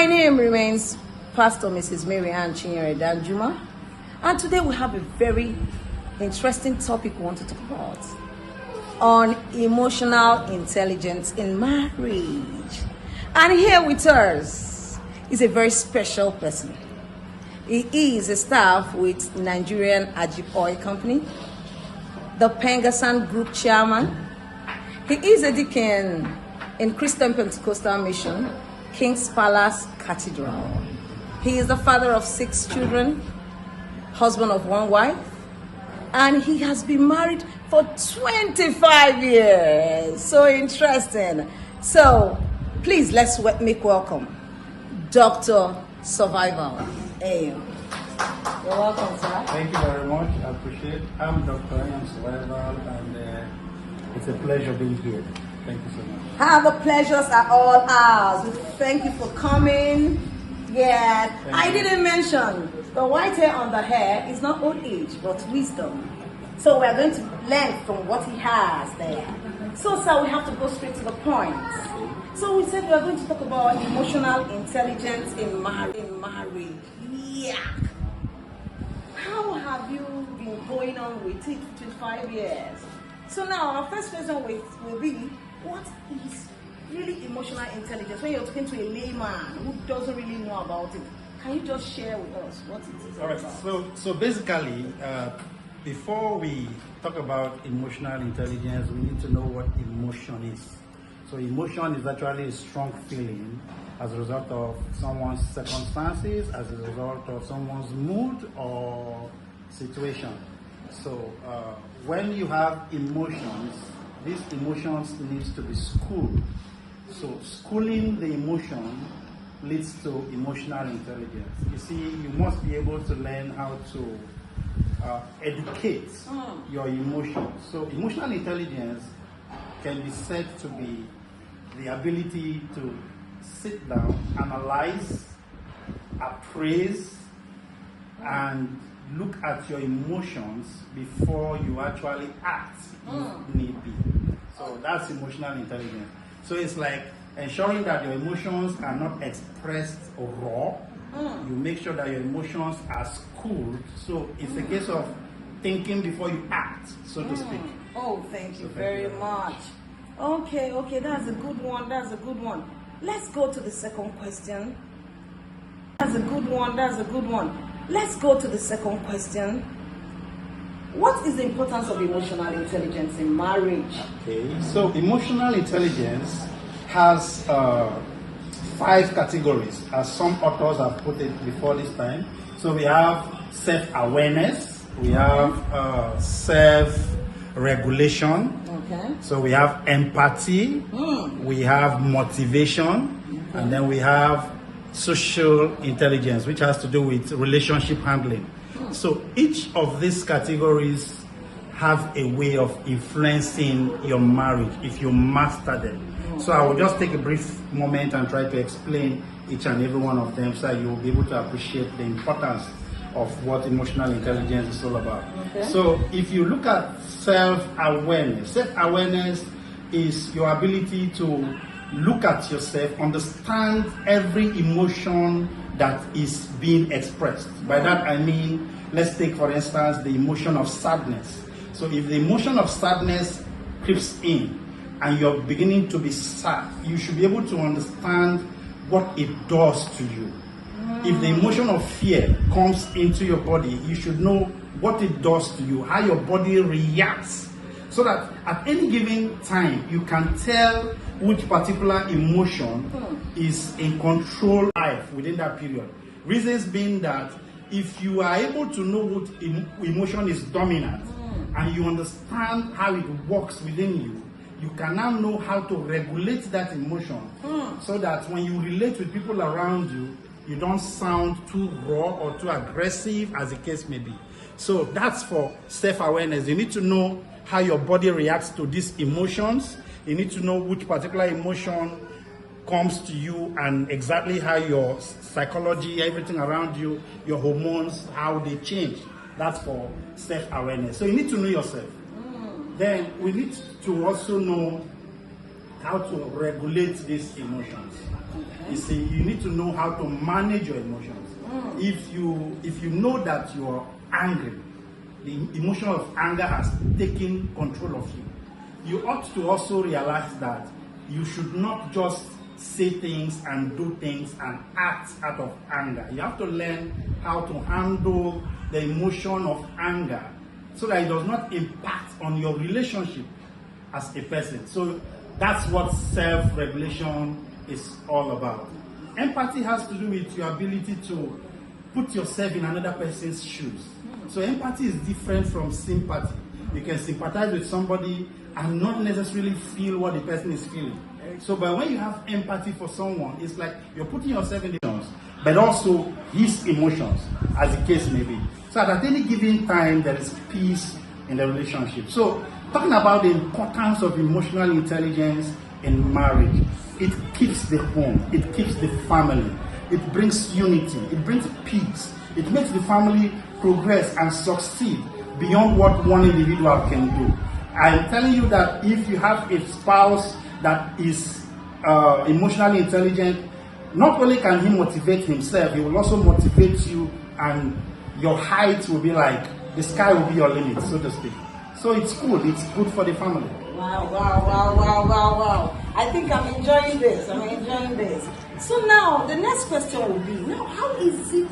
My name remains Pastor Mrs. Mary Ann Chinyere Danjuma, and today we have a very interesting topic we want to talk about on emotional intelligence in marriage. And here with us is a very special person. He is a staff with Nigerian Ajib Oil Company, the Pengasan Group Chairman. He is a deacon in Christian Pentecostal Mission, King's Palace Cathedral. He is the father of 6 children, husband of 1 wife, and he has been married for 25 years. So interesting. So please, let's make welcome Dr. Survival. Hey, you're welcome, sir. Thank you very much. I appreciate it. I'm Dr. Survival, and it's a pleasure being here. Thank you so much. The pleasures are all ours. Thank you for coming. Yeah, I didn't mention the white hair on the hair is not old age, but wisdom. So we're going to learn from what he has there. So, sir, we have to go straight to the point. So we said we are going to talk about emotional intelligence in marriage. Yeah. How have you been going on with it for 25 years? So now our first question will be, what is really emotional intelligence? When you're talking to a layman who doesn't really know about it, can you just share with us what it is all right. about? So basically, before we talk about emotional intelligence, we need to know what emotion is. So emotion is actually a strong feeling as a result of someone's circumstances, as a result of someone's mood or situation. So when you have emotions, these emotions needs to be schooled. So schooling the emotion leads to emotional intelligence. You see, you must be able to learn how to educate your emotions. So emotional intelligence can be said to be the ability to sit down, analyze, appraise, and look at your emotions before you actually act if need be. So that's emotional intelligence. So it's like ensuring that your emotions are not expressed raw. You make sure that your emotions are schooled. So it's a case of thinking before you act, so to speak. Oh, thank you very much. Okay, that's a good one. Let's go to the second question. That's a good one. Let's go to the second question. What is the importance of emotional intelligence in marriage? Okay, so emotional intelligence has 5 categories, as some authors have put it before this time. So we have self-awareness, we have self-regulation, so we have empathy, we have motivation, and then we have social intelligence, which has to do with relationship handling. So each of these categories have a way of influencing your marriage if you master them. So I will just take a brief moment and try to explain each and every one of them so that you will be able to appreciate the importance of what emotional intelligence is all about. So if you look at self-awareness is your ability to look at yourself, understand every emotion that is being expressed. By that I mean, let's take for instance the emotion of sadness. So if the emotion of sadness creeps in and you're beginning to be sad, you should be able to understand what it does to you. If the emotion of fear comes into your body, you should know what it does to you, how your body reacts, so that at any given time you can tell which particular emotion is in control of life within that period. Reasons being that if you are able to know what emotion is dominant and you understand how it works within you, you can now know how to regulate that emotion so that when you relate with people around you, you don't sound too raw or too aggressive, as the case may be. So that's for self-awareness. You need to know how your body reacts to these emotions. You need to know which particular emotion comes to you and exactly how your psychology, everything around you, your hormones, how they change. That's for self-awareness. So you need to know yourself. Then we need to also know how to regulate these emotions. You see, you need to know how to manage your emotions. If you know that you are angry, the emotion of anger has taken control of you, you ought to also realize that you should not just say things and do things and act out of anger. You have to learn how to handle the emotion of anger so that it does not impact on your relationship as a person. So that's what self-regulation is all about. Empathy has to do with your ability to put yourself in another person's shoes. So empathy is different from sympathy. You can sympathize with somebody and not necessarily feel what the person is feeling. So, but when you have empathy for someone, it's like you're putting yourself in the emotions, but also his emotions, as the case may be. So at any given time, there is peace in the relationship. So, talking about the importance of emotional intelligence in marriage, it keeps the home, it keeps the family, it brings unity, it brings peace, it makes the family progress and succeed beyond what one individual can do. I'm telling you that if you have a spouse that is emotionally intelligent, not only can he motivate himself, he will also motivate you, and your height will be like, the sky will be your limit, so to speak. So it's good for the family. Wow. I think I'm enjoying this. So now, the next question will be, now how is it,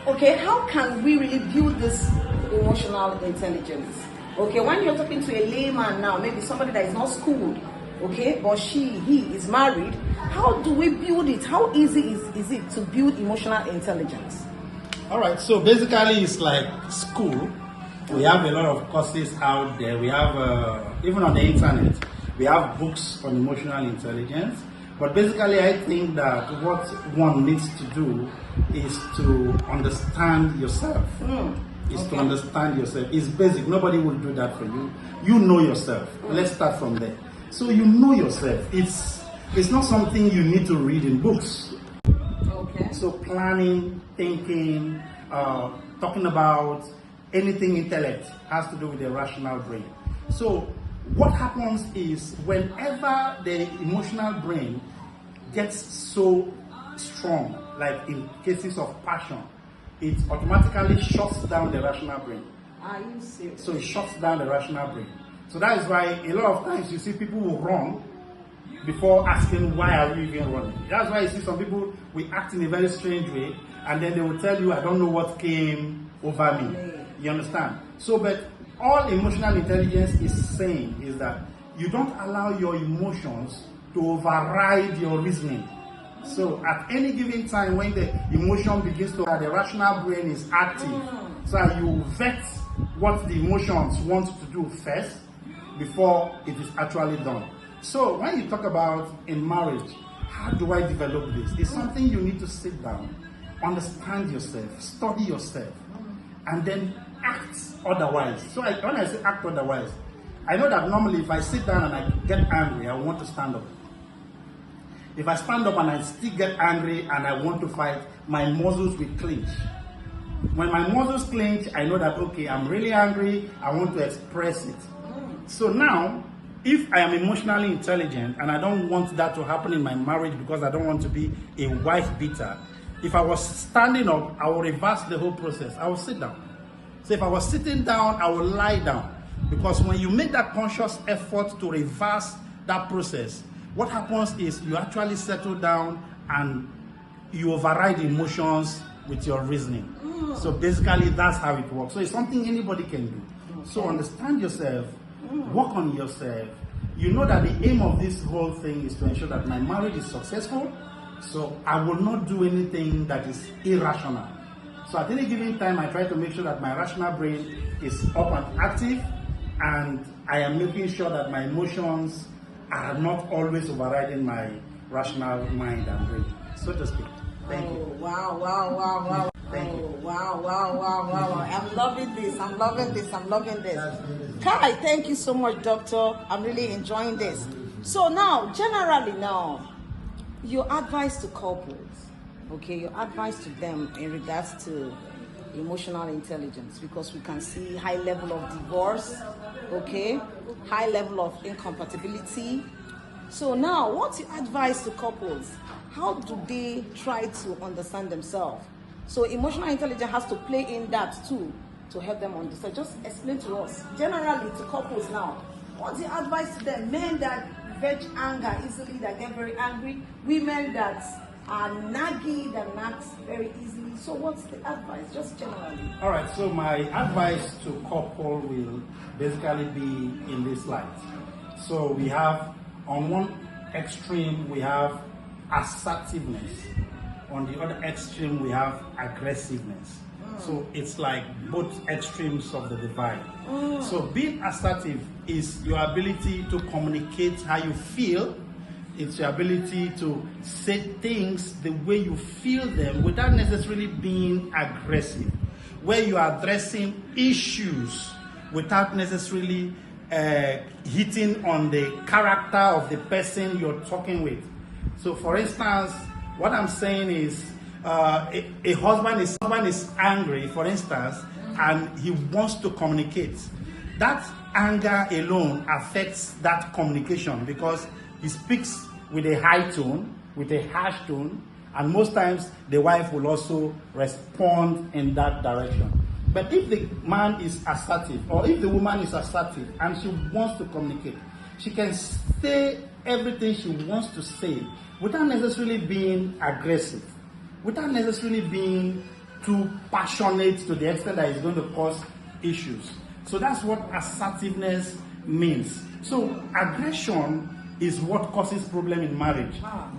okay, how can we really build this emotional intelligence? Okay, when you're talking to a layman now, maybe somebody that is not schooled, okay, but he is married, how do we build it? How easy is it to build emotional intelligence? All right, so basically it's like school. We have a lot of courses out there. We have, even on the internet, we have books on emotional intelligence. But basically, I think that what one needs to do is to understand yourself. To understand yourself. It's basic. Nobody will do that for you. You know yourself. Let's start from there. So you know yourself. It's not something you need to read in books. Okay. So planning, thinking, talking about anything intellect has to do with the rational brain. So what happens is whenever the emotional brain gets so strong, like in cases of passion, it automatically shuts down the rational brain. Are you serious? So it shuts down the rational brain. So that is why a lot of times you see people will run before asking why are we even running. That's why you see some people will act in a very strange way, and then they will tell you, I don't know what came over me. You understand? So, but all emotional intelligence is saying is that you don't allow your emotions to override your reasoning. So at any given time when the emotion begins to, the rational brain is active. So you vet what the emotions want to do first before it is actually done. So when you talk about in marriage, how do I develop this? It's something you need to sit down, understand yourself, study yourself, and then act otherwise. So when I say act otherwise, I know that normally if I sit down and I get angry, I want to stand up. If I stand up and I still get angry and I want to fight, my muscles will clench. When my muscles clench, I know that, okay, I'm really angry, I want to express it. So now, if I am emotionally intelligent and I don't want that to happen in my marriage because I don't want to be a wife beater, if I was standing up, I will reverse the whole process. I will sit down. So if I was sitting down, I will lie down. Because when you make that conscious effort to reverse that process, what happens is you actually settle down and you override emotions with your reasoning. So basically that's how it works. So it's something anybody can do. So understand yourself, work on yourself. You know that the aim of this whole thing is to ensure that my marriage is successful. So I will not do anything that is irrational. So at any given time, I try to make sure that my rational brain is up and active, and I am making sure that my emotions are not always overriding my rational mind and brain, so to speak. Thank you. Wow. Thank you. Wow. I'm loving this. Kai, thank you so much, doctor. I'm really enjoying this. So now, generally now, your advice to couples, okay, your advice to them in regards to emotional intelligence, because we can see high level of divorce, okay, high level of incompatibility, So now, what's your advice to couples? How do they try to understand themselves? So emotional intelligence has to play in that too, to help them understand. Just explain to us, generally to couples now, what's the advice to them? Men that veg anger easily, that get very angry, women that are naggy, that nag very easily. So what's the advice, just generally? All right, so my advice to couple will basically be in this light. So we have, on one extreme, we have assertiveness. On the other extreme, we have aggressiveness. So it's like both extremes of the divide. So being assertive is your ability to communicate how you feel. It's your ability to say things the way you feel them without necessarily being aggressive. Where you are addressing issues without necessarily hitting on the character of the person you're talking with. So for instance, what I'm saying is, a husband is angry, for instance, and he wants to communicate. That anger alone affects that communication because he speaks with a high tone, with a harsh tone, and most times the wife will also respond in that direction. But if the man is assertive, or if the woman is assertive and she wants to communicate, she can say everything she wants to say without necessarily being aggressive, without necessarily being too passionate to the extent that it's going to cause issues. So that's what assertiveness means. So aggression is what causes problem in marriage,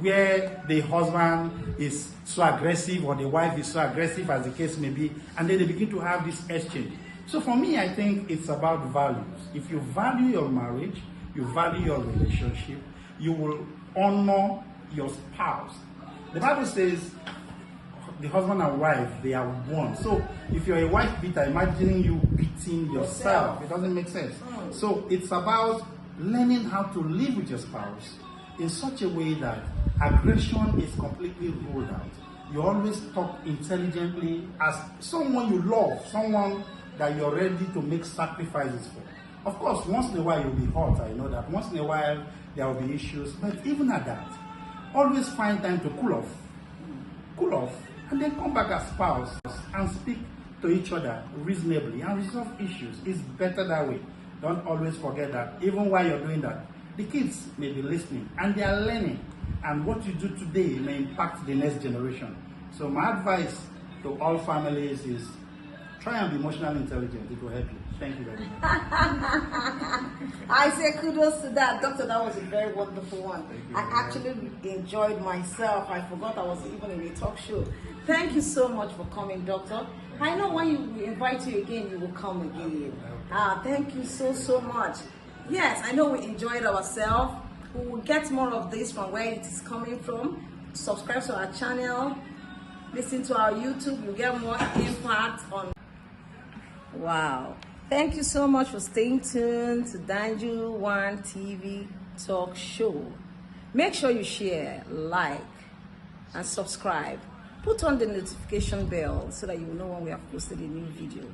where the husband is so aggressive or the wife is so aggressive, as the case may be, and then they begin to have this exchange. So for me, I think it's about values. If you value your marriage, you value your relationship, you will honor your spouse. The Bible says the husband and wife, they are one. So if you're a wife beater, imagining you beating yourself, it doesn't make sense. So it's about learning how to live with your spouse in such a way that aggression is completely ruled out. You always talk intelligently as someone you love, someone that you're ready to make sacrifices for. Of course, once in a while you'll be hurt, I know that. Once in a while there will be issues, but even at that, always find time to cool off, and then come back as spouse and speak to each other reasonably and resolve issues. It's better that way. Don't always forget that even while you're doing that, the kids may be listening and they are learning, and what you do today may impact the next generation. So my advice to all families is try and be emotionally intelligent. It will help you. Thank you very much. I say kudos to that. Doctor, that was a very wonderful one. I actually enjoyed myself. I forgot I was even in a talk show. Thank you so much for coming, Doctor. I know when we invite you again, you will come again. Thank you so much. Yes, I know we enjoyed ourselves. We will get more of this from where it is coming from. Subscribe to our channel. Listen to our YouTube. You'll get more impact on. Wow. Thank you so much for staying tuned to Danju One TV Talk Show. Make sure you share, like, and subscribe. Put on the notification bell so that you will know when we have posted a new video.